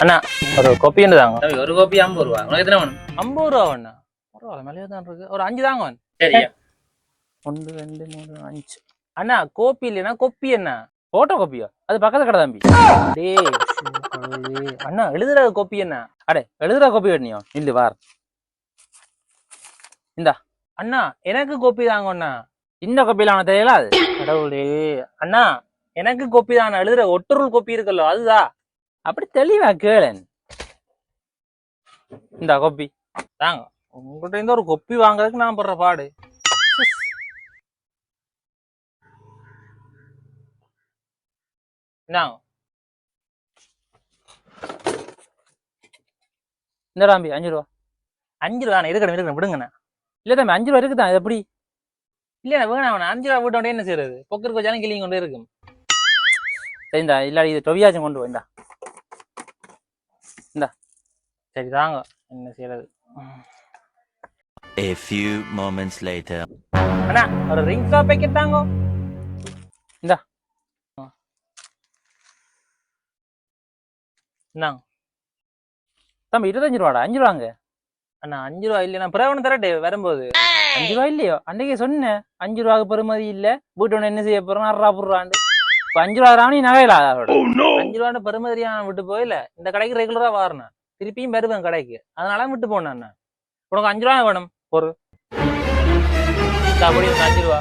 அண்ணா ஒரு கொப்பி தாங்க. ஒரு கோப்பி 50 ரூபா. உனக்கு எத்தனை வேணும்? 50 ரூபா அண்ணா. பரவாயில்ல மேலே தான் இருக்கு. ஒரு 5 தாங்க. சரியா 1 2 3 5. அண்ணா கோப்பி இல்லைன்னா கொப்பி என்ன போட்டோ கோப்பியா? அது பக்கத்து கடை தம்பி. அண்ணா எழுதுற கோப்பி என்ன? அடே எழுதுற கோப்பி வேணியோ இல்ல வார் இந்தா அண்ணா எனக்கு கோப்பி தாங்க அண்ணா. இந்த கோப்பியில அவனை தெரியல அது கடவுளே. அண்ணா எனக்கு கோப்பி தான் எழுதுற ஒட்டுருள் கோப்பி இருக்குல்ல அதுதான். அப்படி தெளிவா கேளன். இந்த கோப்பி தாங்க. உங்கள்கிட்ட இருந்து ஒரு கொப்பி வாங்குறதுக்கு நான் படுற பாடு. இந்த தம்பி 5 ரூபா. 5 ரூபா இருக்கணும் விடுங்கண்ணா. இல்ல தம்பி 5 ரூபா இருக்குதான். இது எப்படி இல்ல வேணாம். 5 ரூபா விட்டோட என்ன செய்யறது? பொக்கருக்கு வச்சாலும் கிளியும் கொண்டு இருக்கும். சரிந்தா இல்ல இது டொவியாச்சும் கொண்டு போய்ந்தா இந்தா. சரி தாங்க என்ன செய்யறது. A few moments later. அண்ணா ஒரு ரிங் ஷாப் பேக்கெட் தாங்க. இந்தா இந்தாங்க தம்பி 25 ரூபாடா. 5 ரூபாங்க அண்ணா. 5 ரூபா இல்லையா? பிறகு தரட்டே வரும்போது. 5 ரூபா இல்லையோ? அன்றைக்கே சொன்னேன் 5 ரூபாய்க்கு பெருமதி இல்ல வீட்டு ஒன்று என்ன செய்ய போறோம் 6 ரூபாண்டு. இப்போ 5 ரூபா ராணி நகையில 5 ரூபாண்டு பெருமதியா விட்டு போயில. இந்த கடைக்கு ரெகுலரா வாரினேன் திருப்பியும் வருவேன் கடைக்கு. அதனால விட்டு போனேன். உனக்கு 5 ரூபா வேணும் ஒரு அப்படி 5 ரூபா